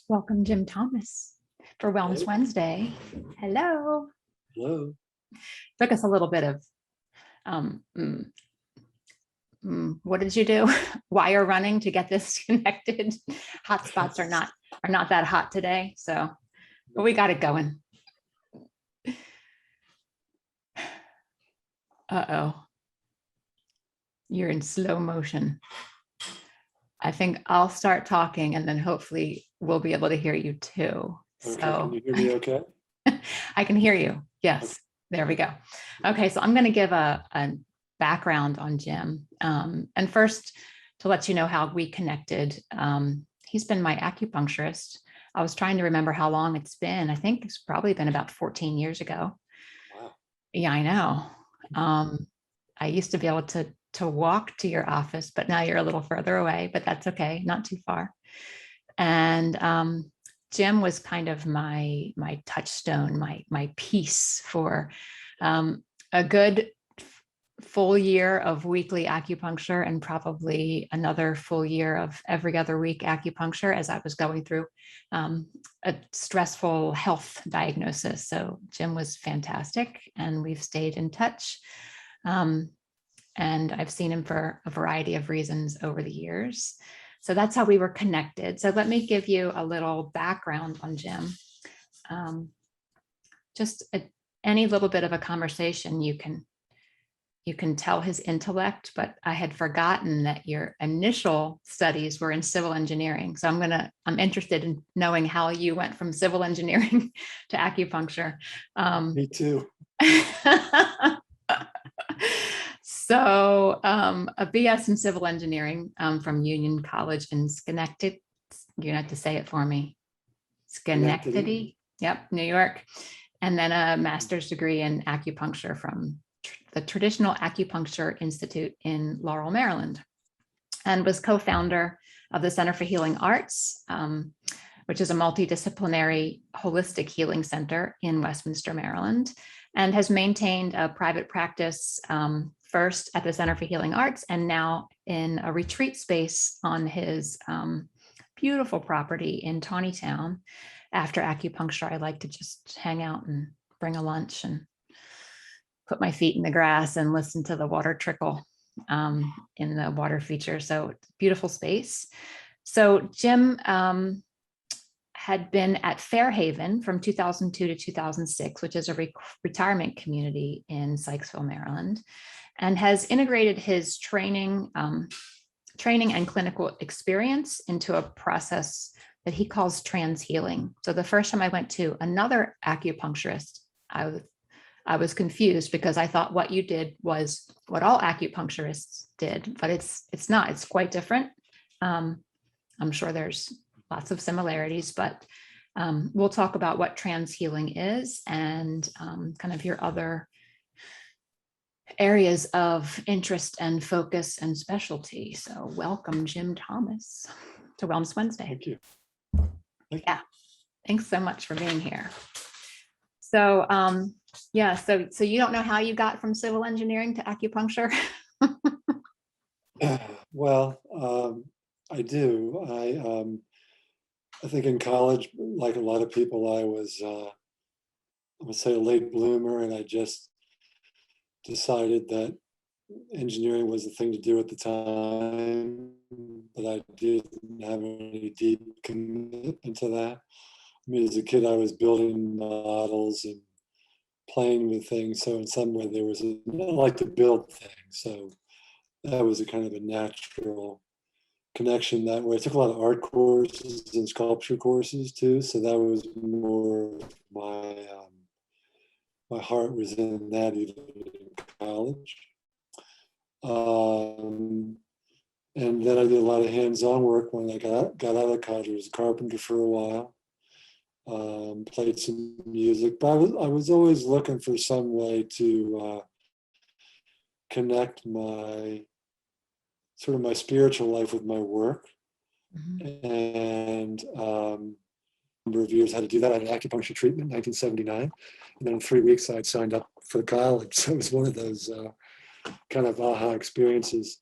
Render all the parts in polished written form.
Welcome, Jim Thomas, for Wellness Hello. Wednesday. Hello. Hello. Took us a little bit of, what did you do? Wire running to get this connected. Hotspots are not that hot today, so but we got it going. Uh-oh. You're in slow motion. I think I'll start talking and then hopefully we'll be able to hear you too. Okay, So can you hear me okay? I can hear you. Yes, Okay. there we go. Okay, so I'm going to give a background on Jim. And first, to let you know how we connected, he's been my acupuncturist. I was trying to remember how long it's been. I think it's probably been about 14 years ago. Wow. Yeah, I know. I used to be able to walk to your office, but now you're a little further away, but that's okay, not too far. And Jim was kind of my touchstone, my piece for a good full year of weekly acupuncture and probably another full year of every other week acupuncture as I was going through a stressful health diagnosis. So Jim was fantastic and we've stayed in touch. And I've seen him for a variety of reasons over the years. So that's how we were connected. So let me give you a little background on Jim. Just any little bit of a conversation, you can tell his intellect, but I had forgotten that your initial studies were in civil engineering. So I'm interested in knowing how you went from civil engineering to acupuncture. Me too. So a BS in civil engineering from Union College in Schenectady. You have to say it for me. Schenectady. Yep, New York. And then a master's degree in acupuncture from the Traditional Acupuncture Institute in Laurel, Maryland, and was co-founder of the Center for Healing Arts, which is a multidisciplinary holistic healing center in Westminster, Maryland, and has maintained a private practice first at the Center for Healing Arts and now in a retreat space on his beautiful property in Tawnytown. After acupuncture, I like to just hang out and bring a lunch and put my feet in the grass and listen to the water trickle in the water feature. So beautiful space. So Jim had been at Fairhaven from 2002 to 2006, which is a retirement community in Sykesville, Maryland, and has integrated his training and clinical experience into a process that he calls TransHealing. So the first time I went to another acupuncturist, I was confused because I thought what you did was what all acupuncturists did, but it's not. It's quite different. I'm sure there's lots of similarities, but we'll talk about what TransHealing is and kind of your other areas of interest and focus and specialty. So welcome, Jim Thomas, to Wellness Wednesday. Thank you. Yeah, thanks so much for being here. So yeah, so you don't know how you got from civil engineering to acupuncture? Well, I do. I think in college, like a lot of people, I was, I would say, a late bloomer, and I just decided that engineering was the thing to do at the time, but I didn't have any deep commitment to that. I mean, as a kid, I was building models and playing with things. So in some way, I like to build things. So that was a kind of a natural connection that way. I took a lot of art courses and sculpture courses too. So that was more my heart was in that even in college. And then I did a lot of hands-on work when I got out of college. I was a carpenter for a while. Played some music, but I was always looking for some way to connect my spiritual life with my work. Mm-hmm. And a number of years I had to do that. I had an acupuncture treatment in 1979, and then in 3 weeks I'd signed up for college. So it was one of those kind of aha experiences.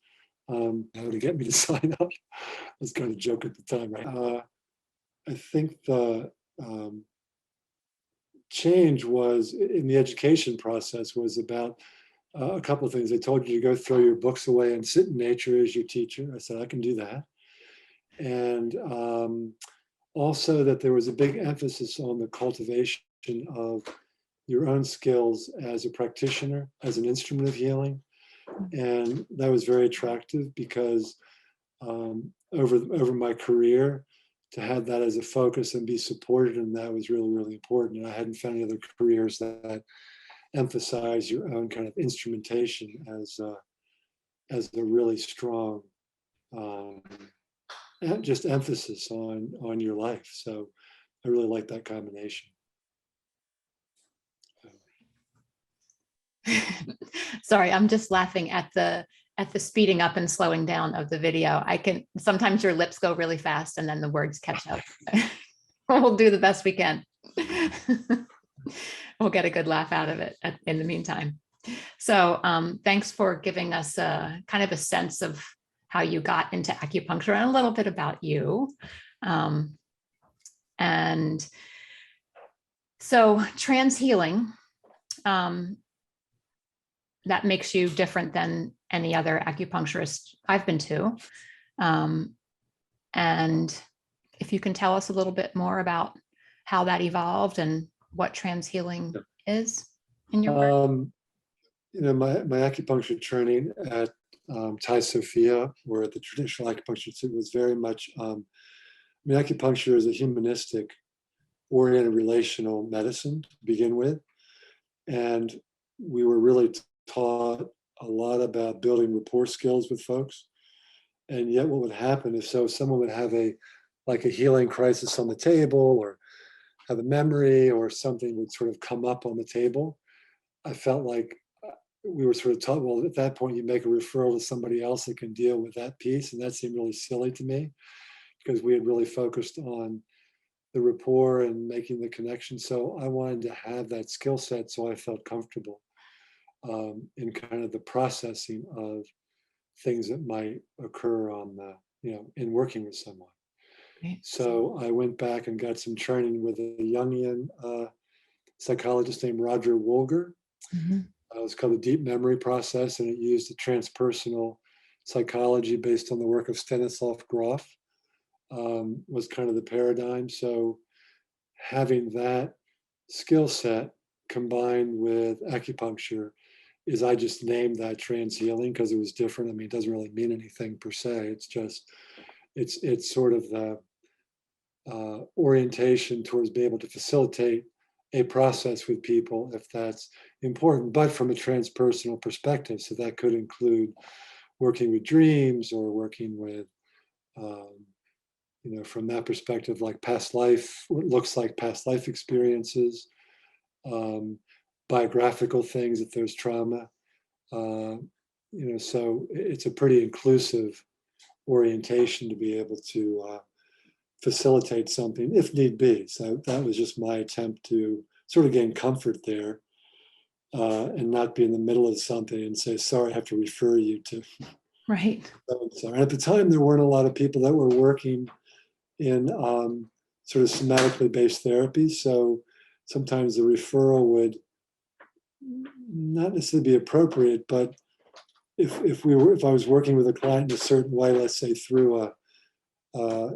How to get me to sign up? I was kind of a joke at the time, right? I think the change was in the education process was about a couple of things. They told you to go throw your books away and sit in nature as your teacher. I said, I can do that. And also that there was a big emphasis on the cultivation of your own skills as a practitioner, as an instrument of healing. And that was very attractive because over my career, to have that as a focus and be supported in that was really, really important. And I hadn't found any other careers that emphasize your own kind of instrumentation as a really strong just emphasis on your life. So I really like that combination. Sorry, I'm just laughing at the speeding up and slowing down of the video. I can sometimes your lips go really fast and then the words catch up. We'll do the best we can. We'll get a good laugh out of it in the meantime. So thanks for giving us a kind of a sense of how you got into acupuncture and a little bit about you. And so TransHealing, that makes you different than any other acupuncturist I've been to. And if you can tell us a little bit more about how that evolved and what TransHealing is in your work. My acupuncture training at Thai Sophia, or at the traditional acupuncture, was very much, acupuncture is a humanistic oriented relational medicine to begin with. And we were really taught a lot about building rapport skills with folks. And yet what would happen if someone would have a healing crisis on the table, or have a memory, or something would sort of come up on the table, I felt like we were sort of taught, well, at that point you make a referral to somebody else that can deal with that piece. And that seemed really silly to me, because we had really focused on the rapport and making the connection. So I wanted to have that skill set, so I felt comfortable in kind of the processing of things that might occur on in working with someone. Okay. So I went back and got some training with a Jungian psychologist named Roger Wolger. Mm-hmm. It was called the deep memory process, and it used a transpersonal psychology based on the work of Stanislav Grof. Was kind of the paradigm. So having that skill set combined with acupuncture is, I just named that TransHealing because it was different. I mean, it doesn't really mean anything per se. It's just, it's sort of the orientation towards being able to facilitate a process with people if that's important, but from a transpersonal perspective. So that could include working with dreams, or working with, from that perspective, like past life, what looks like past life experiences, biographical things if there's trauma. So it's a pretty inclusive orientation to be able to facilitate something if need be. So that was just my attempt to sort of gain comfort there, and not be in the middle of something and say, sorry, I have to refer you to. Right. And at the time, there weren't a lot of people that were working in sort of somatically based therapy. So sometimes the referral would not necessarily be appropriate, but if I was working with a client in a certain way, let's say through a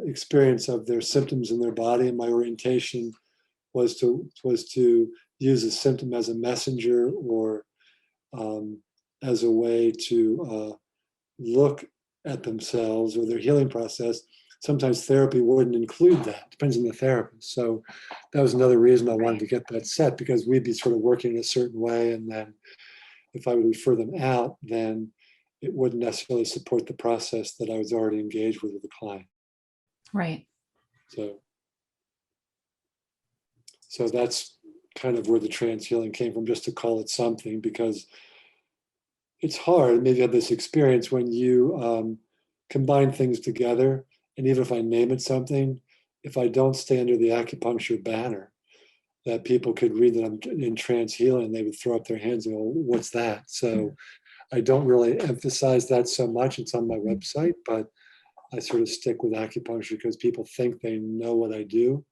experience of their symptoms in their body, and my orientation was to use a symptom as a messenger, or as a way to look at themselves or their healing process. Sometimes therapy wouldn't include that. Depends on the therapist. So that was another reason I wanted to get that set, because we'd be sort of working in a certain way, and then if I would refer them out, then it wouldn't necessarily support the process that I was already engaged with the client. Right. So that's kind of where the TransHealing came from, just to call it something, because it's hard. Maybe you have this experience when you combine things together, and even if I name it something, if I don't stay under the acupuncture banner, that people could read that I'm in TransHealing, and they would throw up their hands and go, what's that? So I don't really emphasize that so much. It's on my website, but I sort of stick with acupuncture because people think they know what I do.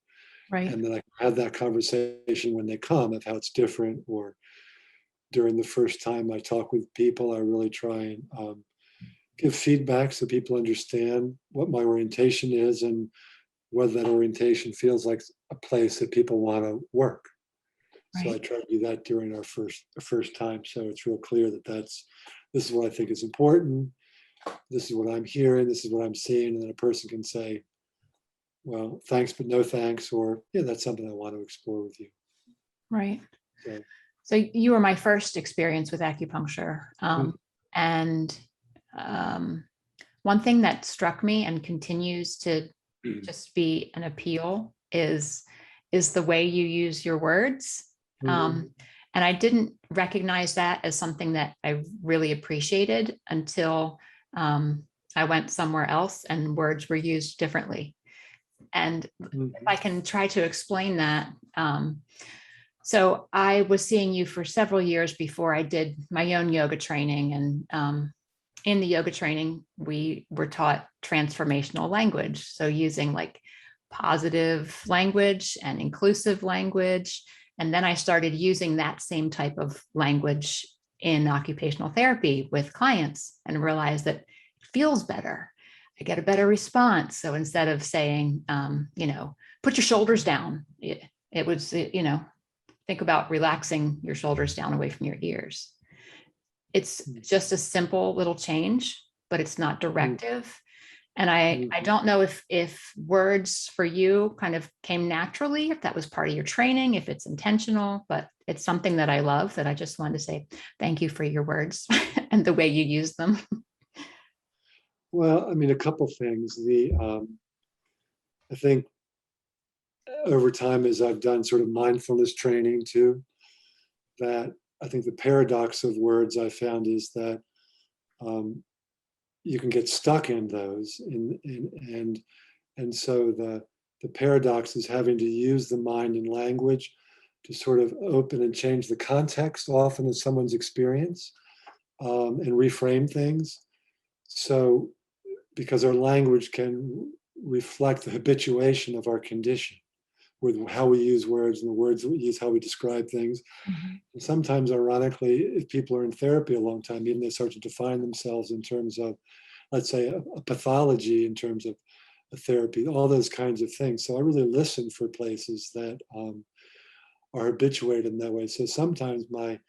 Right. And then I have that conversation when they come of how it's different, or during the first time I talk with people, I really try and give feedback so people understand what my orientation is and whether that orientation feels like a place that people want to work. So I Right. try to do that during our first time. So it's real clear that this is what I think is important. This is what I'm hearing. This is what I'm seeing. And then a person can say, well, thanks, but no thanks, or yeah, that's something I want to explore with you. Right. So, So you were my first experience with acupuncture. And one thing that struck me and continues to just be an appeal is the way you use your words. And I didn't recognize that as something that I really appreciated until I went somewhere else and words were used differently. And if I can try to explain that. So I was seeing you for several years before I did my own yoga training. And in the yoga training, we were taught transformational language. So using like positive language and inclusive language. And then I started using that same type of language in occupational therapy with clients and realized that it feels better. I get a better response. So instead of saying, put your shoulders down, it was, think about relaxing your shoulders down away from your ears. It's just a simple little change, but it's not directive. And I don't know if words for you kind of came naturally, if that was part of your training, if it's intentional, but it's something that I love, that I just wanted to say thank you for your words and the way you use them. well, I mean, a couple things. I think over time, as I've done sort of mindfulness training too, that I think the paradox of words I found is that you can get stuck in those, and so the paradox is having to use the mind and language to sort of open and change the context often of someone's experience, and reframe things. So because our language can reflect the habituation of our condition with how we use words and the words that we use, how we describe things. And sometimes, ironically, if people are in therapy a long time, even they start to define themselves in terms of, let's say, a pathology, in terms of a therapy, all those kinds of things. So I really listen for places that are habituated in that way. So sometimes my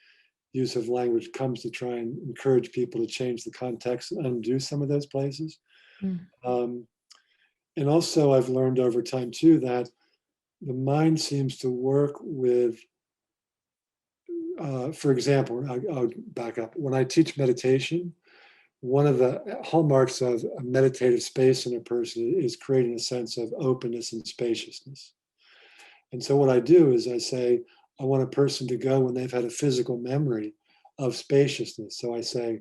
use of language comes to try and encourage people to change the context and undo some of those places. And also, I've learned over time too that the mind seems to work with, for example, I'll back up. When I teach meditation, one of the hallmarks of a meditative space in a person is creating a sense of openness and spaciousness. And so what I do is I say, I want a person to go when they've had a physical memory of spaciousness. So I say,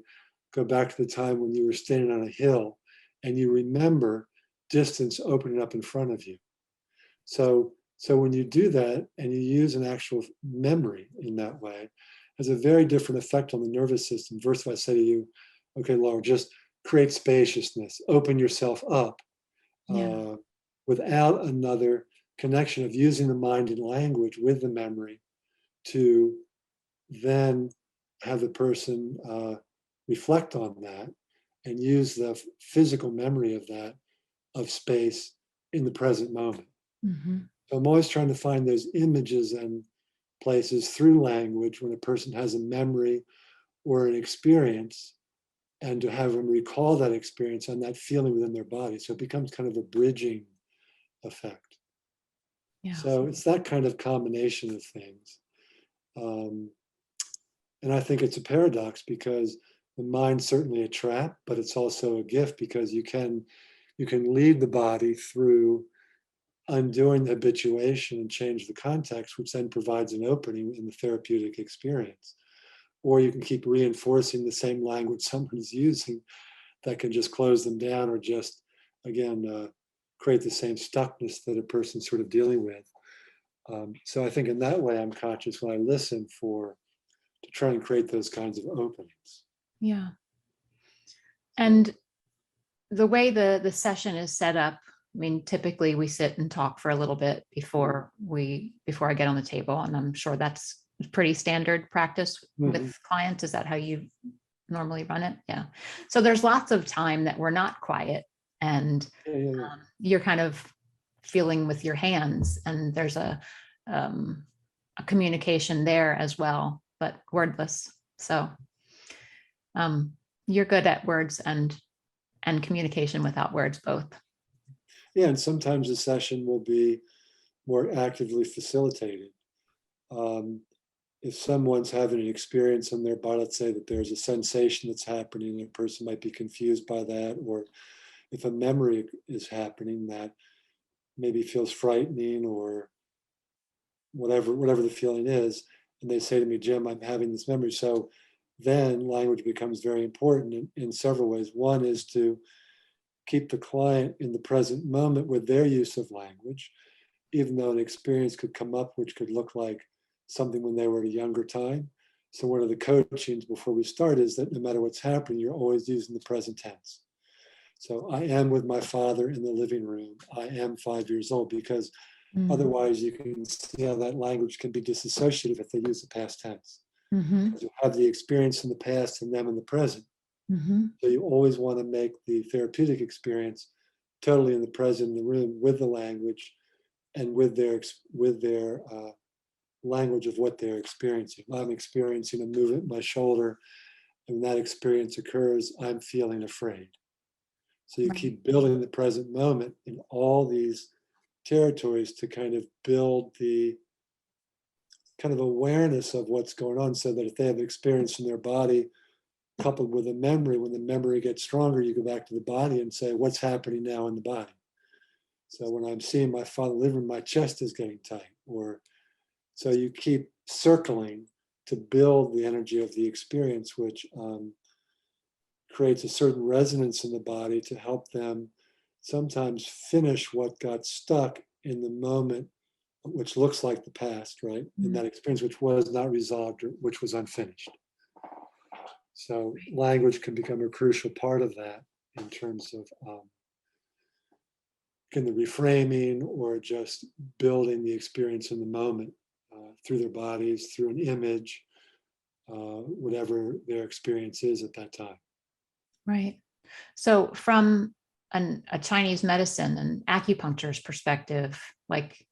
go back to the time when you were standing on a hill and you remember distance opening up in front of you. So when you do that and you use an actual memory in that way, it has a very different effect on the nervous system. Versus if I say to you, okay, Laura, just create spaciousness, open yourself up, without another connection of using the mind and language with the memory to then have the person reflect on that and use the physical memory of that, of space in the present moment. So I'm always trying to find those images and places through language when a person has a memory or an experience, and to have them recall that experience and that feeling within their body. So it becomes kind of a bridging effect. Yeah. So it's that kind of combination of things. And I think it's a paradox because the mind's certainly a trap, but it's also a gift because you can lead the body through undoing the habituation and change the context, which then provides an opening in the therapeutic experience. Or you can keep reinforcing the same language someone's using that can just close them down, or just, again, create the same stuckness that a person's sort of dealing with. So I think in that way, I'm conscious when I listen to try and create those kinds of openings. Yeah. And the way the session is set up, I mean, typically we sit and talk for a little bit before I get on the table, and I'm sure that's pretty standard practice Mhm. with clients. Is that how you normally run it? Yeah. So there's lots of time that we're not quiet, and Yeah. you're kind of feeling with your hands, and there's a communication there as well, but wordless. So you're good at words and communication without words both. Yeah, and sometimes the session will be more actively facilitated. If someone's having an experience in their body, let's say that there's a sensation that's happening, a person might be confused by that, or if a memory is happening that maybe feels frightening or whatever the feeling is, and they say to me, Jim, I'm having this memory. So then language becomes very important in several ways. One is to keep the client in the present moment with their use of language, even though an experience could come up which could look like something when they were at a younger time. So one of the coachings before we start is that no matter what's happening, you're always using the present tense. So I am with my father in the living room. I am 5 years old, because otherwise you can see how that language can be disassociative if they use the past tense. Because you have the experience in the past and them in the present. So you always want to make the therapeutic experience totally in the present, in the room, with the language and with their language of what they're experiencing. I'm experiencing a movement in my shoulder, and when that experience occurs, I'm feeling afraid. So you keep building the present moment in all these territories to kind of build the kind of awareness of what's going on, so that if they have experience in their body coupled with a memory, when the memory gets stronger, you go back to the body and say, what's happening now in the body? So when I'm seeing my father living, my chest is getting tight. Or so you keep circling to build the energy of the experience, which creates a certain resonance in the body to help them sometimes finish what got stuck in the moment, which looks like the past, right? In that experience, which was not resolved, or which was unfinished. So language can become a crucial part of that in terms of can the reframing or just building the experience in the moment through their bodies, through an image, whatever their experience is at that time. Right. So from a Chinese medicine and acupuncture's perspective, like,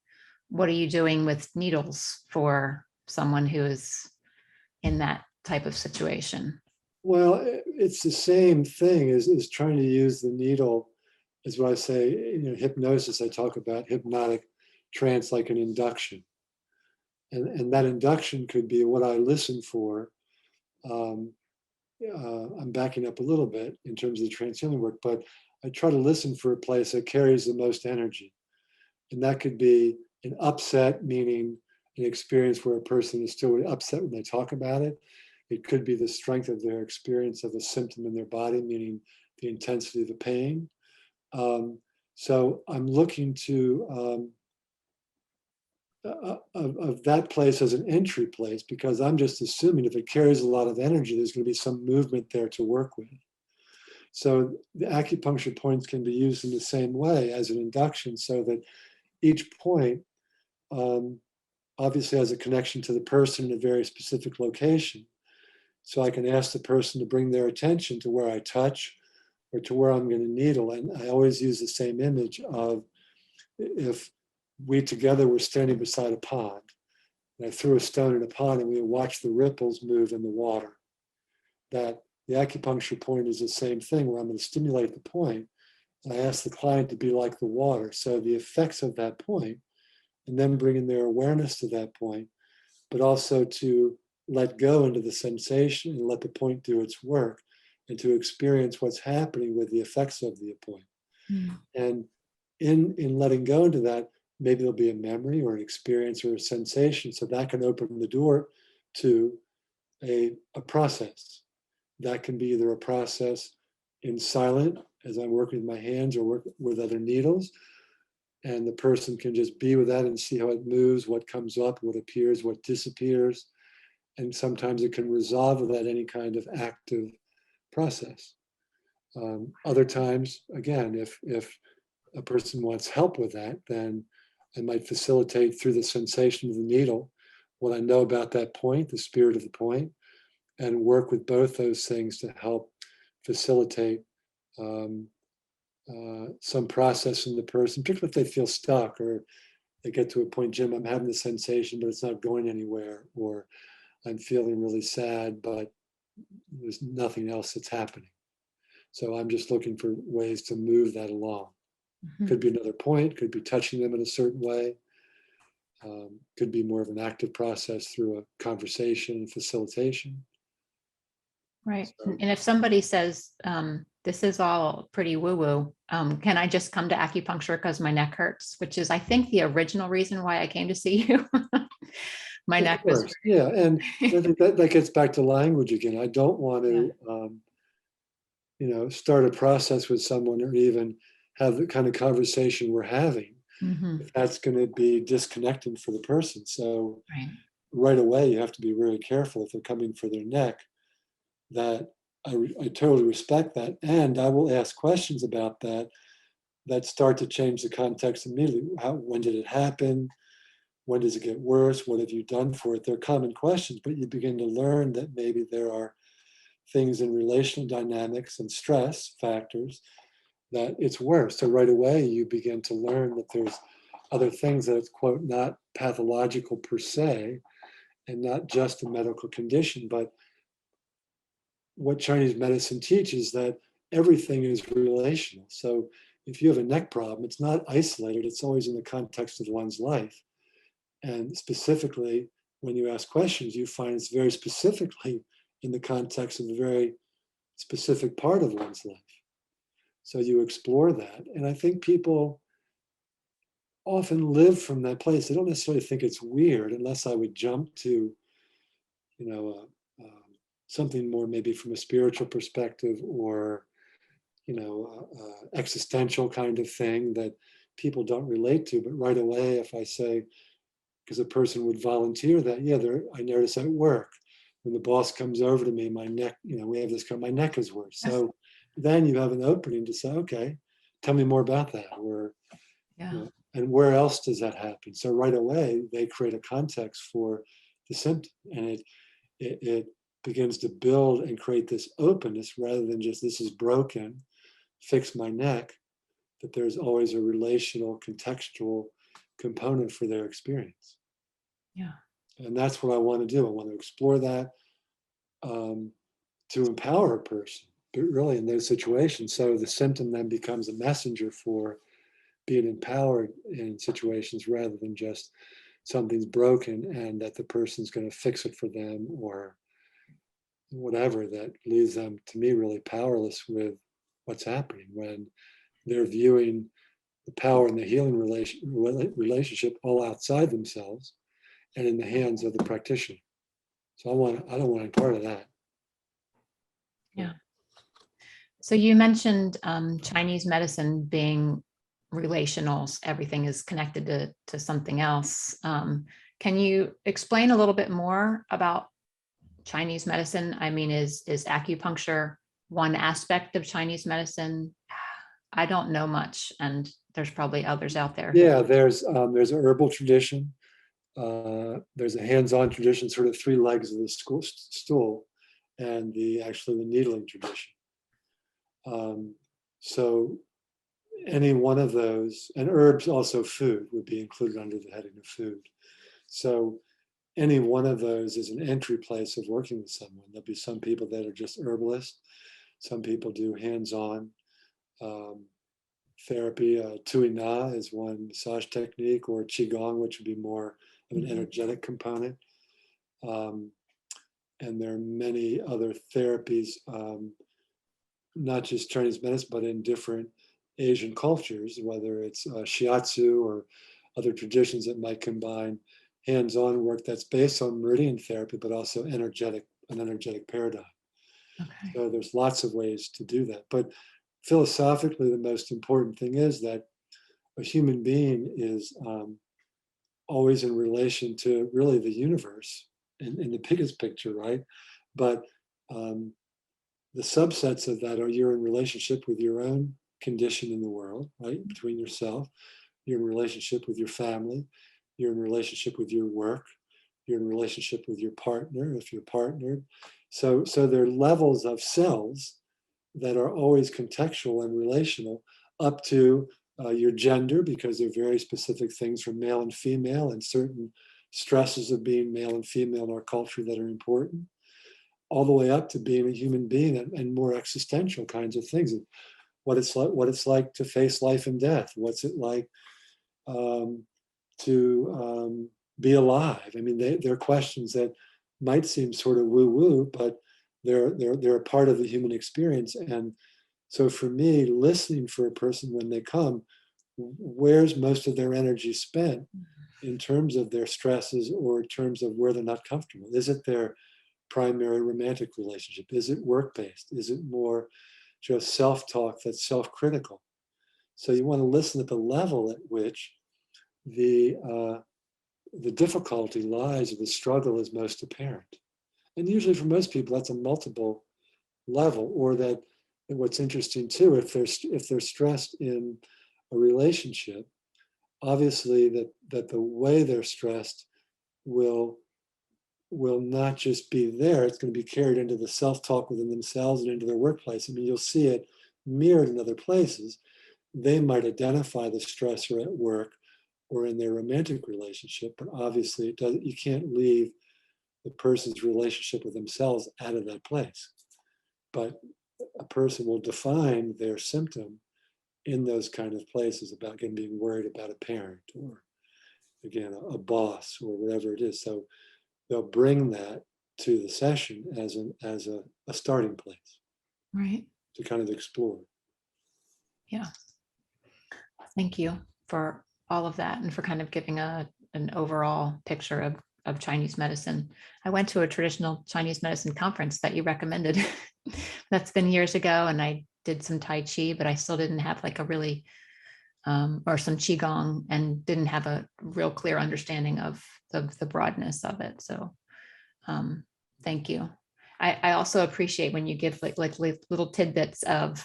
what are you doing with needles for someone who is in that type of situation? Well, it's the same thing as trying to use the needle, is what I say. Hypnosis, I talk about hypnotic trance like an induction. And that induction could be what I listen for. I'm backing up a little bit in terms of the TransHealing work, but I try to listen for a place that carries the most energy. And that could be an upset, meaning an experience where a person is still really upset when they talk about it. It could be the strength of their experience of a symptom in their body, meaning the intensity of the pain. So I'm looking to of that place as an entry place, because I'm just assuming if it carries a lot of energy, there's going to be some movement there to work with. So the acupuncture points can be used in the same way as an induction, so that each point obviously has a connection to the person in a very specific location. So I can ask the person to bring their attention to where I touch or to where I'm going to needle. And I always use the same image of if we together were standing beside a pond, and I threw a stone in a pond and we watched the ripples move in the water. That the acupuncture point is the same thing, where I'm going to stimulate the point, and I ask the client to be like the water. So the effects of that point, and then bringing their awareness to that point, but also to let go into the sensation and let the point do its work, and to experience what's happening with the effects of the point. And in letting go into that, maybe there'll be a memory or an experience or a sensation. So that can open the door to a process. That can be either a process in silent, as I'm working with my hands or work with other needles, and the person can just be with that and see how it moves, what comes up, what appears, what disappears. And sometimes it can resolve without any kind of active process. Other times, again, if a person wants help with that, then I might facilitate through the sensation of the needle what I know about that point, the spirit of the point, and work with both those things to help facilitate um, some process in the person, particularly if they feel stuck or they get to a point, Jim, I'm having the sensation, but it's not going anywhere, or I'm feeling really sad, but there's nothing else that's happening. So I'm just looking for ways to move that along. Mhm. Could be another point, could be touching them in a certain way, could be more of an active process through a conversation and facilitation. Right. So, And if somebody says, this is all pretty woo-woo, can I just come to acupuncture because my neck hurts, which is, I think, the original reason why I came to see you. My of neck was, course, yeah, and I think that gets back to language again. I don't want yeah. to, start a process with someone or even have the kind of conversation we're having Mhm. if that's going to be disconnecting for the person. So Right. right away, you have to be really careful if they're coming for their neck. That I totally respect that, and I will ask questions about that that start to change the context immediately. When did it happen? When does it get worse? What have you done for it? They're common questions, but you begin to learn that maybe there are things in relational dynamics and stress factors that it's worse. So right away, you begin to learn that there's other things that it's, quote, not pathological per se, and not just a medical condition, but what Chinese medicine teaches that everything is relational. So if you have a neck problem, it's not isolated, it's always in the context of one's life. And specifically, when you ask questions, you find it's very specifically in the context of a very specific part of one's life. So you explore that. And I think people often live from that place. They don't necessarily think it's weird unless I would jump to, you know, something more maybe from a spiritual perspective or, existential kind of thing that people don't relate to. But right away, if I say, because a person would volunteer that, yeah, I notice at work when the boss comes over to me, my neck, we have this kind, my neck is worse. So then you have an opening to say, okay, tell me more about that. Or, Yeah. and where else does that happen? So right away, they create a context for the symptom, and it begins to build and create this openness rather than just this is broken, fix my neck. That there's always a relational, contextual component for their experience. Yeah. And that's what I want to do. I want to explore that to empower a person, but really in those situations. So the symptom then becomes a messenger for being empowered in situations rather than just something's broken and that the person's going to fix it for them or whatever, that leaves them, to me, really powerless with what's happening when they're viewing the power and the healing relationship all outside themselves and in the hands of the practitioner. So I don't want any part of that. Yeah. So you mentioned Chinese medicine being relational, everything is connected to something else. Can you explain a little bit more about Chinese medicine? I mean, is acupuncture one aspect of Chinese medicine? I don't know much, and there's probably others out there. Yeah, there's an herbal tradition. There's a hands-on tradition, sort of three legs of the stool, and the needling tradition. So any one of those, and herbs, also food would be included under the heading of food. So any one of those is an entry place of working with someone. There'll be some people that are just herbalists. Some people do hands-on therapy. Tui Na is one massage technique, or Qigong, which would be more of an energetic component. And there are many other therapies, not just Chinese medicine, but in different Asian cultures, whether it's shiatsu or other traditions that might combine hands-on work that's based on meridian therapy, but also an energetic paradigm. Okay. So there's lots of ways to do that. But philosophically, the most important thing is that a human being is always in relation to really the universe in the biggest picture, right? But the subsets of that are you're in relationship with your own condition in the world, right? Between yourself, you're in relationship with your family, you're in relationship with your work, you're in relationship with your partner, if you're partnered. So there are levels of selves that are always contextual and relational, up to your gender, because there are very specific things for male and female and certain stresses of being male and female in our culture that are important, all the way up to being a human being and more existential kinds of things. What it's like to face life and death. What's it like to be alive? I mean, they're questions that might seem sort of woo-woo, but they're a part of the human experience. And so for me, listening for a person when they come, where's most of their energy spent in terms of their stresses or in terms of where they're not comfortable? Is it their primary romantic relationship? Is it work-based? Is it more just self-talk that's self-critical? So you want to listen at the level at which the difficulty lies, or the struggle is most apparent. And usually for most people, that's a multiple level, or that what's interesting too, if they're stressed in a relationship, obviously that the way they're stressed will not just be there, it's going to be carried into the self-talk within themselves and into their workplace. I mean, you'll see it mirrored in other places. They might identify the stressor at work or in their romantic relationship, but obviously you can't leave the person's relationship with themselves out of that place. But a person will define their symptom in those kind of places, about again being worried about a parent, or again a boss, or whatever it is. So they'll bring that to the session as a starting place, Right. to kind of explore. Yeah. Thank you for all of that and for kind of giving an overall picture of Chinese medicine. I went to a traditional Chinese medicine conference that you recommended. That's been years ago, and I did some Tai Chi, but I still didn't have like a really, or some Qigong, and didn't have a real clear understanding of the broadness of it. So thank you. I also appreciate when you give like little tidbits of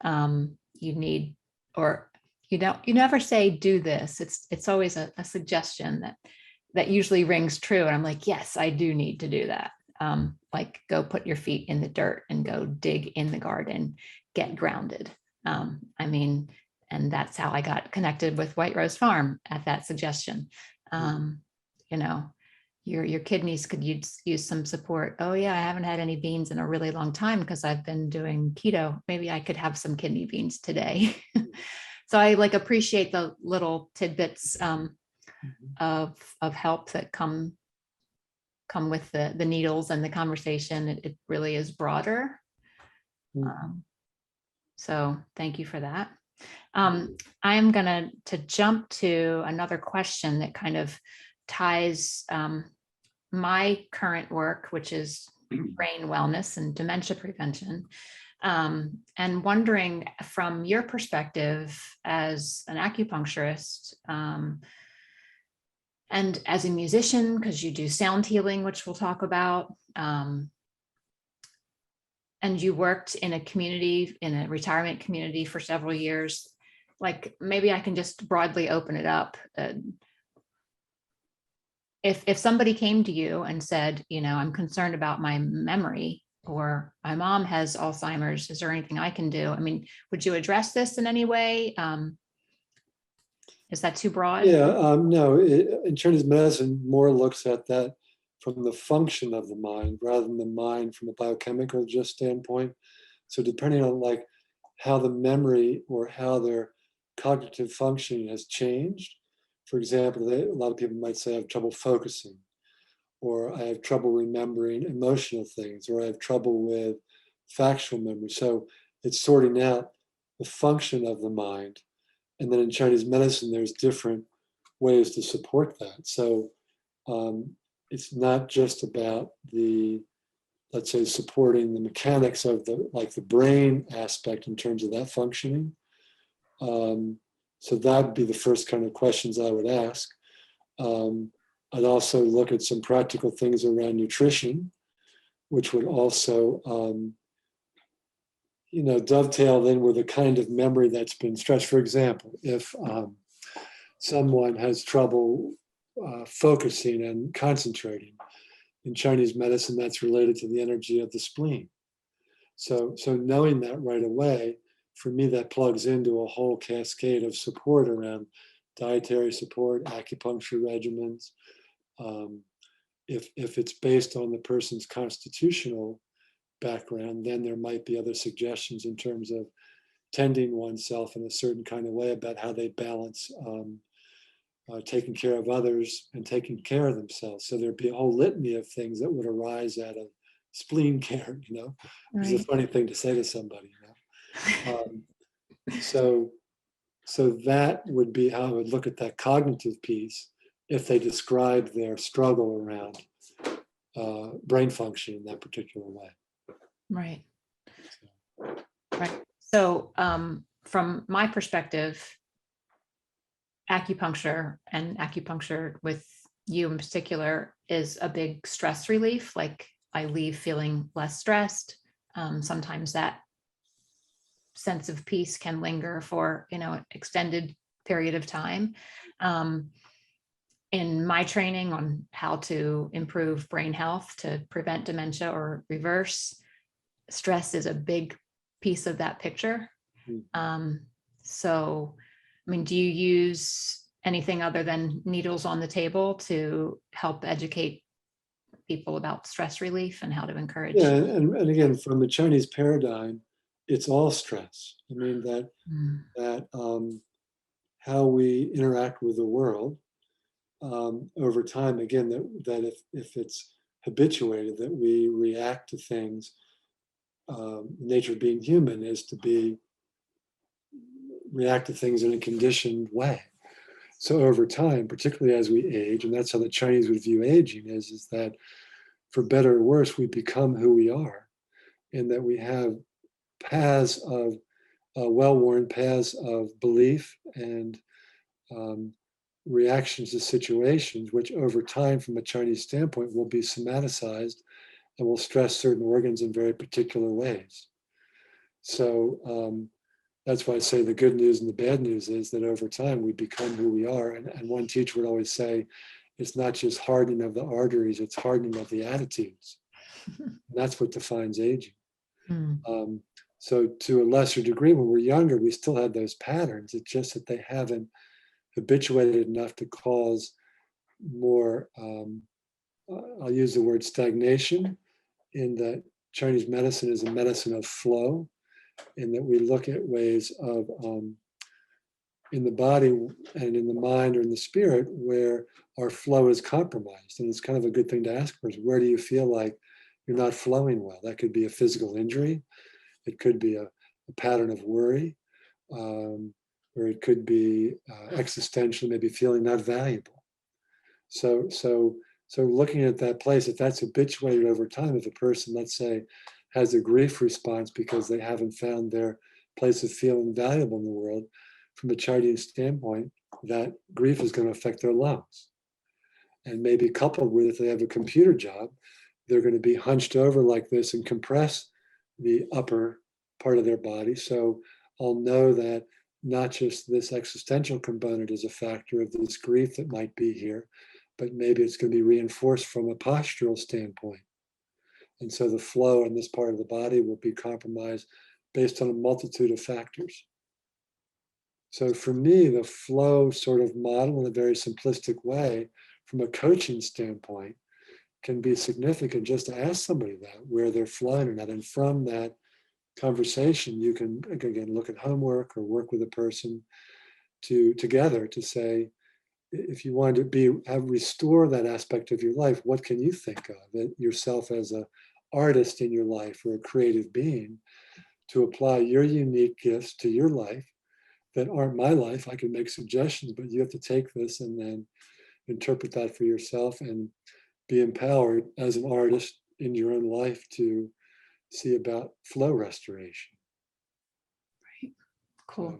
you need, or you never say do this. It's always a suggestion that usually rings true. And I'm like, yes, I do need to do that. Like go put your feet in the dirt and go dig in the garden, get grounded. I mean, and that's how I got connected with White Rose Farm, at that suggestion. You know, your kidneys could use some support. Oh yeah, I haven't had any beans in a really long time because I've been doing keto. Maybe I could have some kidney beans today. So I like appreciate the little tidbits of help that come with the needles and the conversation. It really is broader. So thank you for that. I'm gonna jump to another question that kind of ties my current work, which is brain wellness and dementia prevention. And wondering from your perspective as an acupuncturist, and as a musician, because you do sound healing, which we'll talk about, and you worked in a community, in a retirement community for several years, like maybe I can just broadly open it up. If somebody came to you and said, I'm concerned about my memory, or my mom has Alzheimer's, is there anything I can do? I mean, would you address this in any way? Is that too broad? Yeah, no, in Chinese medicine, more looks at that from the function of the mind rather than the mind from a biochemical just standpoint. So depending on like how the memory or how their cognitive functioning has changed. For example, a lot of people might say I have trouble focusing, or I have trouble remembering emotional things, or I have trouble with factual memory. So it's sorting out the function of the mind. And then in Chinese medicine, there's different ways to support that. So it's not just about let's say, supporting the mechanics of the brain aspect in terms of that functioning. So that'd be the first kind of questions I would ask. I'd also look at some practical things around nutrition, which would also dovetail in with a kind of memory that's been stretched. For example, if someone has trouble focusing and concentrating, in Chinese medicine, that's related to the energy of the spleen. So knowing that right away, for me, that plugs into a whole cascade of support around dietary support, acupuncture regimens. If it's based on the person's constitutional background, then there might be other suggestions in terms of tending oneself in a certain kind of way about how they balance taking care of others and taking care of themselves. So there'd be a whole litany of things that would arise out of spleen care, which is a funny thing to say to somebody. So that would be how I would look at that cognitive piece if they describe their struggle around brain function in that particular way. Right. Right. So from my perspective, acupuncture and acupuncture with you in particular is a big stress relief. Like I leave feeling less stressed. Sometimes that sense of peace can linger for, an extended period of time. In my training on how to improve brain health to prevent dementia or reverse, stress is a big piece of that picture. So, do you use anything other than needles on the table to help educate people about stress relief and how to encourage? Yeah, and again, from the Chinese paradigm, it's all stress. That how we interact with the world over time, again, that if it's habituated, that we react to things, the nature of being human is to react to things in a conditioned way. So over time, particularly as we age, and that's how the Chinese would view aging is that for better or worse, we become who we are, and that we have paths of well-worn paths of belief and reactions to situations, which over time, from a Chinese standpoint, will be somaticized and will stress certain organs in very particular ways. So that's why I say the good news and the bad news is that over time we become who we are. And one teacher would always say, it's not just hardening of the arteries, it's hardening of the attitudes. And that's what defines aging. So to a lesser degree, when we're younger, we still have those patterns. It's just that they haven't habituated enough to cause more, I'll use the word stagnation, in that Chinese medicine is a medicine of flow, in that we look at ways of, in the body and in the mind or in the spirit, where our flow is compromised. And it's kind of a good thing to ask first, where do you feel like you're not flowing well? That could be a physical injury. It could be a pattern of worry, or it could be existential, maybe feeling not valuable. So looking at that place, if that's habituated over time, if a person, let's say, has a grief response because they haven't found their place of feeling valuable in the world, from a Chinese standpoint, that grief is going to affect their lungs. And maybe coupled with, if they have a computer job, they're going to be hunched over like this and compress the upper part of their body. So I'll know that not just this existential component is a factor of this grief that might be here, but maybe it's going to be reinforced from a postural standpoint. And so the flow in this part of the body will be compromised based on a multitude of factors. So for me, the flow sort of model, in a very simplistic way, from a coaching standpoint, can be significant just to ask somebody that, where they're flowing or not. And from that conversation, you can, again, look at homework or work with a person together to say, if you want to restore that aspect of your life, what can you think of it yourself as an artist in your life or a creative being, to apply your unique gifts to your life that aren't my life? I can make suggestions, but you have to take this and then interpret that for yourself and be empowered as an artist in your own life to see about flow restoration. Right. Cool.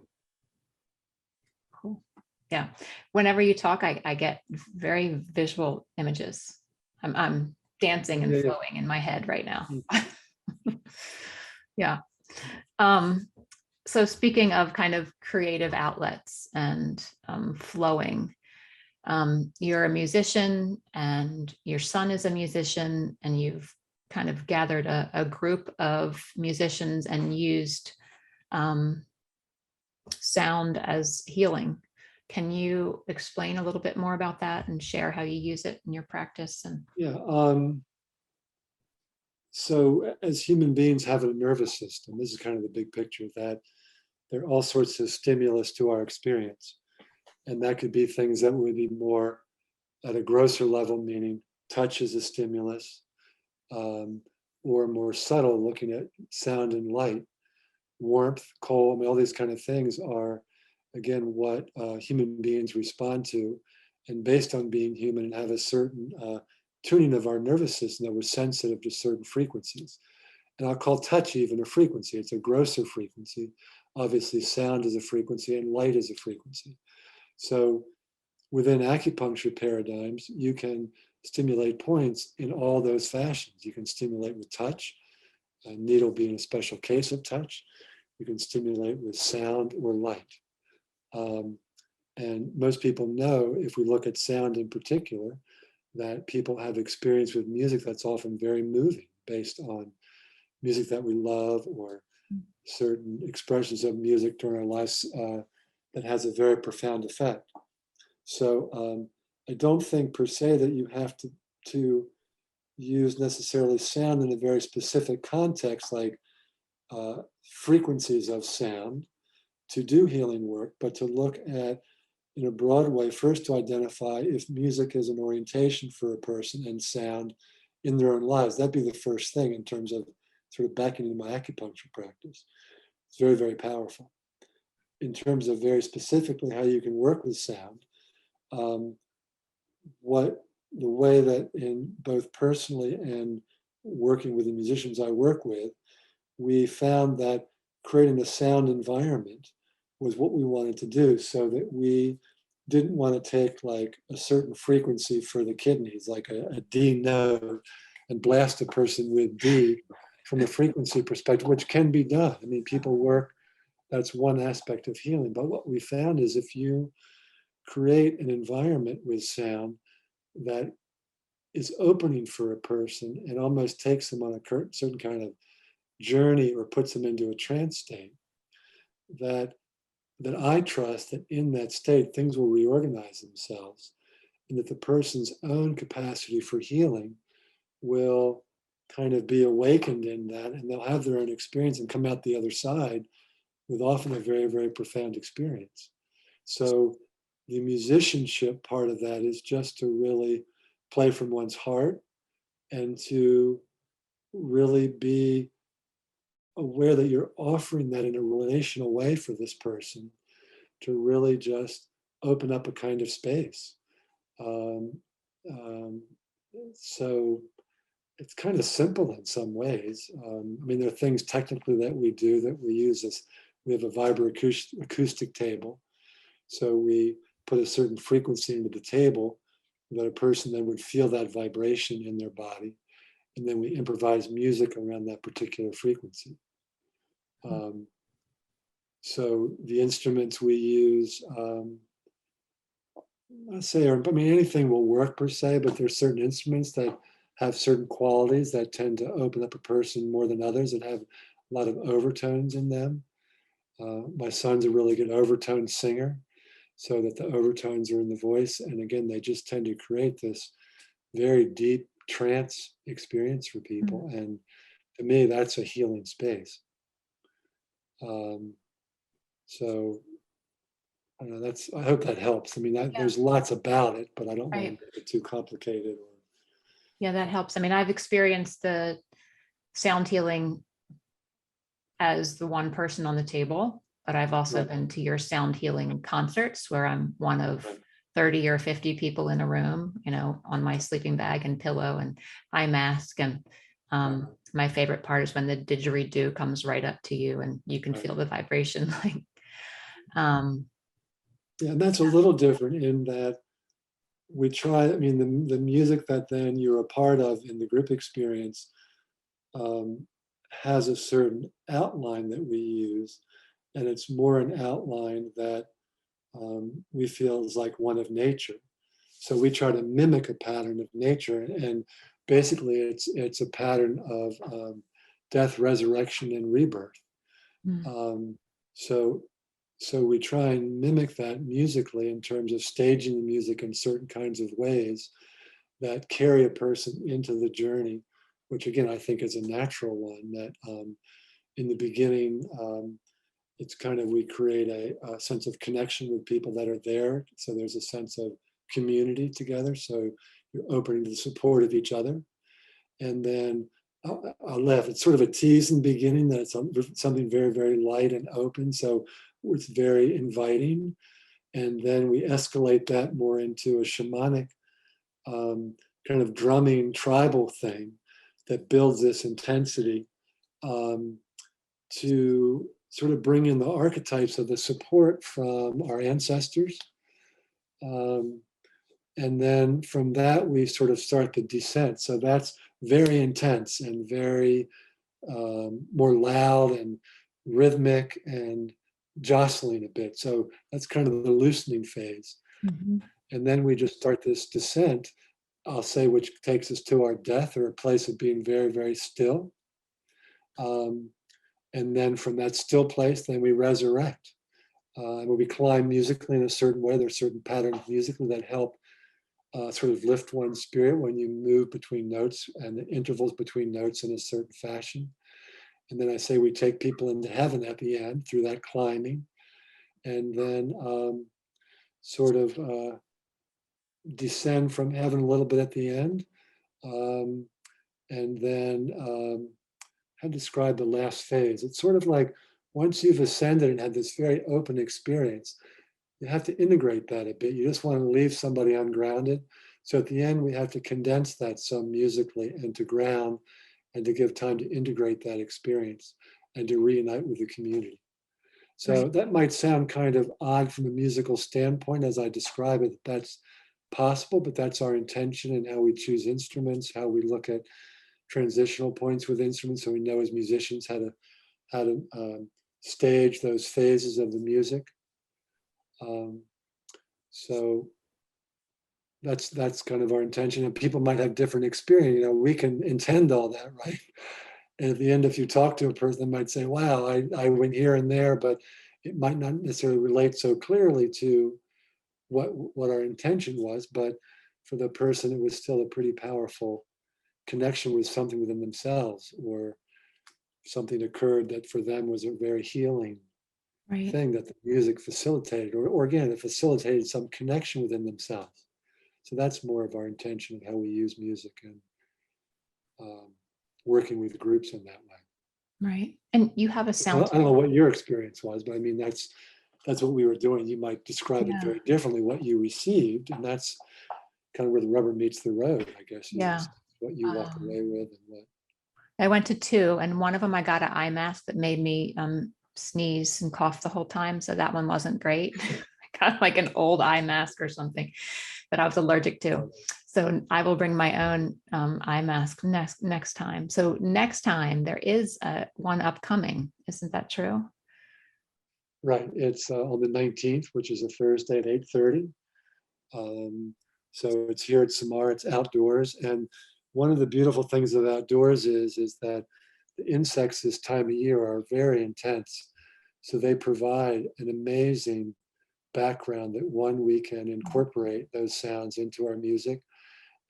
Cool. Yeah. Whenever you talk, I get very visual images. I'm dancing and flowing in my head right now. Yeah. So speaking of kind of creative outlets and flowing, you're a musician and your son is a musician, and you've kind of gathered a group of musicians and used sound as healing. Can you explain a little bit more about that and share how you use it in your practice? And Yeah. So as human beings have a nervous system, this is kind of the big picture, that there are all sorts of stimulus to our experience. And that could be things that would be more at a grosser level, meaning touch is a stimulus, or more subtle, looking at sound and light, warmth, cold, I mean, all these kind of things are, again, what human beings respond to. And based on being human and have a certain tuning of our nervous system, that we're sensitive to certain frequencies. And I'll call touch even a frequency. It's a grosser frequency. Obviously, sound is a frequency and light is a frequency. So within acupuncture paradigms, you can stimulate points in all those fashions. You can stimulate with touch, a needle being a special case of touch. You can stimulate with sound or light. And most people know, if we look at sound in particular, that people have experience with music that's often very moving, based on music that we love or certain expressions of music during our lives that has a very profound effect. So I don't think per se that you have to use necessarily sound in a very specific context, like frequencies of sound, to do healing work, but to look at, in a broad way, first to identify if music is an orientation for a person and sound in their own lives. That'd be the first thing in terms of sort of backing into my acupuncture practice. It's very, very powerful. In terms of very specifically how you can work with sound, what the way that in both personally and working with the musicians I work with, we found that creating a sound environment was what we wanted to do, so that we didn't want to take like a certain frequency for the kidneys, like a D note, and blast a person with D from a frequency perspective, which can be done. I mean, people work, that's one aspect of healing. But what we found is if you create an environment with sound that is opening for a person and almost takes them on a certain kind of journey or puts them into a trance state, that I trust that in that state, things will reorganize themselves, and that the person's own capacity for healing will kind of be awakened in that, and they'll have their own experience and come out the other side with often a very, very profound experience. So the musicianship part of that is just to really play from one's heart and to really be aware that you're offering that in a relational way for this person, to really just open up a kind of space. Um, um, so it's kind of simple in some ways. I mean, there are things technically that we do that we use as, we have a vibroacoustic table. So we put a certain frequency into the table that a person then would feel that vibration in their body. And then we improvise music around that particular frequency. So the instruments we use, I say, I mean, anything will work per se, but there's certain instruments that have certain qualities that tend to open up a person more than others, that have a lot of overtones in them. My son's a really good overtone singer, so that the overtones are in the voice. And again, they just tend to create this very deep trance experience for people. Mm-hmm. And to me, that's a healing space. So I don't know, I hope that helps. I mean, there's lots about it, but I don't want to make it too complicated. Yeah, that helps. I mean, I've experienced the sound healing as the one person on the table, but I've also been to your sound healing concerts where I'm one of 30 or 50 people in a room, you know, on my sleeping bag and pillow and eye mask. And my favorite part is when the didgeridoo comes right up to you and you can feel the vibration. Like, yeah, and that's a little different in that we try, I mean, the music that then you're a part of in the group experience has a certain outline that we use, and it's more an outline that we feel is like one of nature. So we try to mimic a pattern of nature, and basically it's a pattern of death, resurrection, and rebirth. Mm. So we try and mimic that musically in terms of staging the music in certain kinds of ways that carry a person into the journey, which again I think is a natural one. That in the beginning, it's kind of, we create a sense of connection with people that are there. So there's a sense of community together. So you're opening to the support of each other. And then I left. It's sort of a tease in the beginning that it's something very, very light and open. So it's very inviting. And then we escalate that more into a shamanic kind of drumming tribal thing that builds this intensity to sort of bring in the archetypes of the support from our ancestors. And then from that, we sort of start the descent. So that's very intense and very more loud and rhythmic and jostling a bit. So that's kind of the loosening phase. Mhm. And then we just start this descent, I'll say, which takes us to our death, or a place of being very, very still. And then from that still place, then we resurrect. And when we climb musically in a certain way, there's certain patterns musically that help sort of lift one's spirit when you move between notes and the intervals between notes in a certain fashion. And then I say we take people into heaven at the end through that climbing, and then sort of descend from heaven a little bit at the end. And then how to describe the last phase. It's sort of like once you've ascended and had this very open experience, you have to integrate that a bit. You just want to leave somebody ungrounded. So at the end, we have to condense that some musically and to ground and to give time to integrate that experience and to reunite with the community. So Right. that might sound kind of odd from a musical standpoint as I describe it. That's possible, but that's our intention and how we choose instruments, how we look at transitional points with instruments, so we know as musicians how to stage those phases of the music. So that's kind of our intention, and people might have different experience. You know, we can intend all that, right? And at the end, if you talk to a person, they might say, "Wow, I went here and there," but it might not necessarily relate so clearly to what our intention was. But for the person, it was still a pretty powerful connection with something within themselves, or something occurred that for them was a very healing Right. thing that the music facilitated, or again, it facilitated some connection within themselves. So that's more of our intention of how we use music and working with groups in that way. Right. And you have a sound. I don't know what your experience was, but I mean, that's what we were doing. You might describe it Yeah. very differently, what you received, and that's kind of where the rubber meets the road, I guess. Yeah. What you walk away with and what. I went to two, and one of them I got an eye mask that made me sneeze and cough the whole time. So that one wasn't great. I got like an old eye mask or something that I was allergic to. So I will bring my own eye mask next time. So next time there is one upcoming. Isn't that true? Right. It's on the 19th, which is a Thursday at 8:30. So it's here at Samar. It's outdoors, and one of the beautiful things of outdoors is that the insects this time of year are very intense. So they provide an amazing background that we can incorporate those sounds into our music.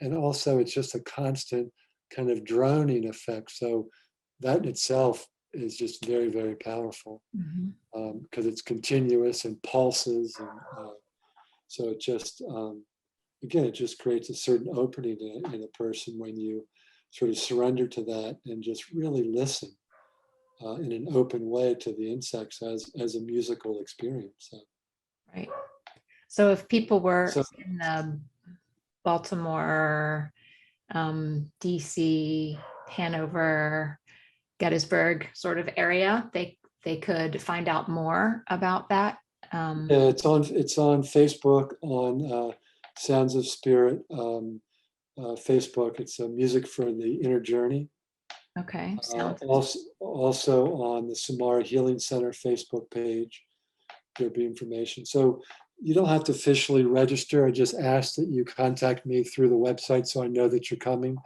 And also it's just a constant kind of droning effect. So that in itself is just very, very powerful, Mhm. because it's continuous and pulses. And so it just, again, it just creates a certain opening in a person when you sort of surrender to that and just really listen in an open way to the insects as a musical experience. So, Right. So if people were so in Baltimore, DC, Hanover, Gettysburg sort of area, they could find out more about that. yeah, it's on Facebook, on Sounds of Spirit Facebook. It's music for the inner journey, Okay. Sounds Also on the Samara Healing Center Facebook page, there'll be information. So you don't have to officially register. I just ask that you contact me through the website so I know that you're coming.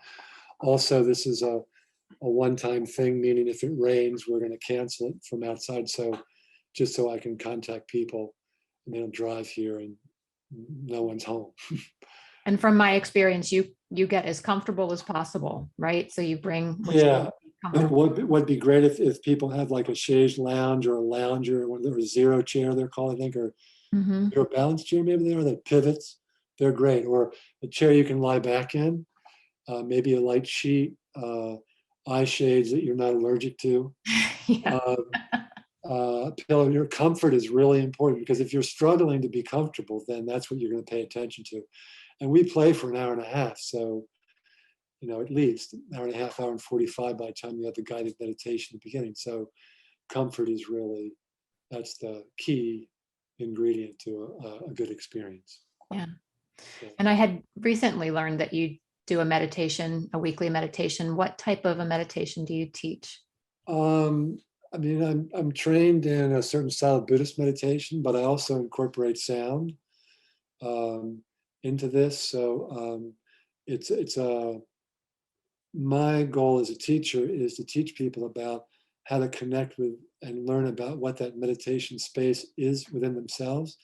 Also, this is a one-time thing, meaning if it rains, we're going to cancel it from outside. So just so I can contact people and they'll drive here and no one's home. And from my experience, you get as comfortable as possible, right? So you bring what's Yeah. comfortable. Would be great if people have like a chaise lounge or a lounger or a zero chair they're called, I think, or Mhm. zero balance chair, maybe they are, that pivots. They're great. Or a chair you can lie back in, maybe a light sheet, eye shades that you're not allergic to. Yeah. Pillow. Your comfort is really important because if you're struggling to be comfortable, then that's what you're going to pay attention to. And we play for an hour and a half. So, at least an hour and a half, hour and 45 by the time you have the guided meditation at the beginning. So comfort is really, that's the key ingredient to a good experience. Yeah. So, And I had recently learned that you do a weekly meditation. What type of a meditation do you teach? I mean, I'm trained in a certain style of Buddhist meditation, but I also incorporate sound um, into this. So it's a my goal as a teacher is to teach people about how to connect with and learn about what that meditation space is within themselves.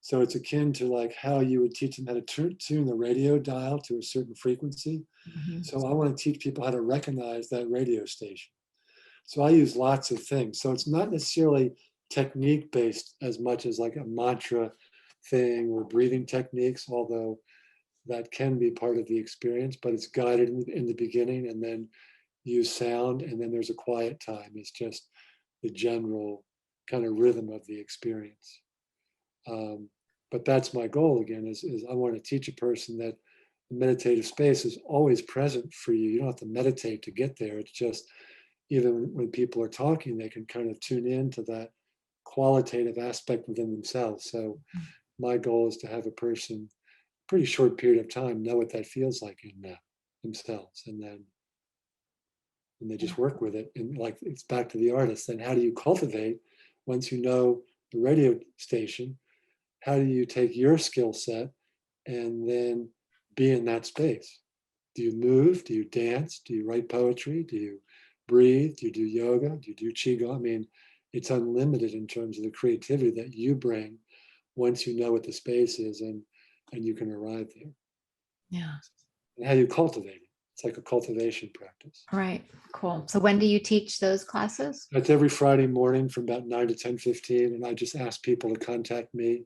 So it's akin to like how you would teach them how to tune the radio dial to a certain frequency. Mhm. So I want to teach people how to recognize that radio station. So I use lots of things. So it's not necessarily technique based as much as like a mantra thing or breathing techniques, although that can be part of the experience, but it's guided in the beginning and then use sound. And then there's a quiet time. It's just the general kind of rhythm of the experience. Um, but that's my goal again, is I want to teach a person that the meditative space is always present for you. You don't have to meditate to get there. It's just, even when people are talking, they can kind of tune in to that qualitative aspect within themselves. So my goal is to have a person, pretty short period of time, know what that feels like in themselves, and then they just work with it. And like it's back to the artist. Then how do you cultivate once you know the radio station? How do you take your skill set and then be in that space? Do you move? Do you dance? Do you write poetry? Do you breathe? Do you do yoga? Do you do qigong? I mean, it's unlimited in terms of the creativity that you bring once you know what the space is and you can arrive there. Yeah. And how you cultivate it. It's like a cultivation practice. Right. Cool. So when do you teach those classes? That's every Friday morning from about 9 to 10:15. And I just ask people to contact me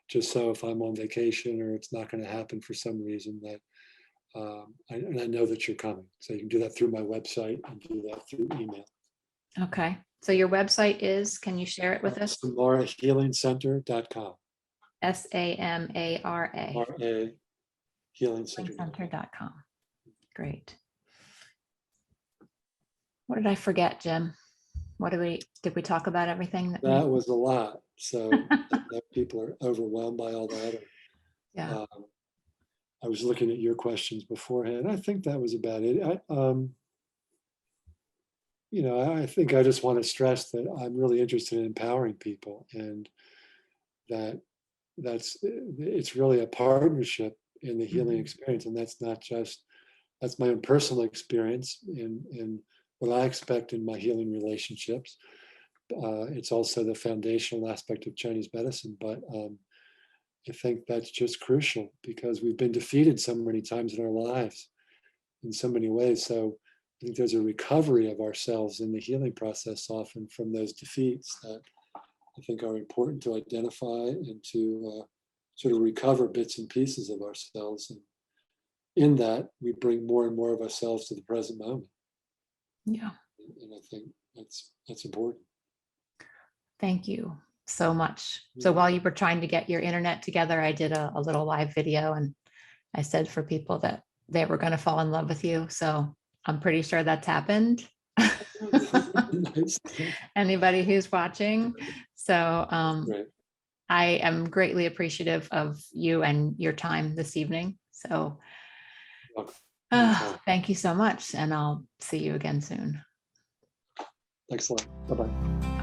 just so if I'm on vacation or it's not going to happen for some reason that and I know that you're coming. So you can do that through my website and do that through email. Okay. So your website is, can you share it with us? SamaraHealingCenter.com. SAMARA. RA Healing Center. Center.com. Great. What did I forget, Jim? Did we talk about everything that That was a lot. So people are overwhelmed by all that. Yeah. I was looking at your questions beforehand. I think that was about it. I think I just want to stress that I'm really interested in empowering people, and it's really a partnership in the healing experience, and that's my own personal experience in what I expect in my healing relationships. It's also the foundational aspect of Chinese medicine, but I think that's just crucial because we've been defeated so many times in our lives in so many ways. So I think there's a recovery of ourselves in the healing process often from those defeats that I think are important to identify and to sort of recover bits and pieces of ourselves. And in that, we bring more and more of ourselves to the present moment. Yeah. And I think that's important. Thank you so much. So while you were trying to get your internet together, I did a little live video and I said for people that they were going to fall in love with you. So I'm pretty sure that's happened. Nice. Anybody who's watching. So Right. I am greatly appreciative of you and your time this evening. So Welcome. Wonderful. Thank you so much. And I'll see you again soon. Excellent. Bye-bye.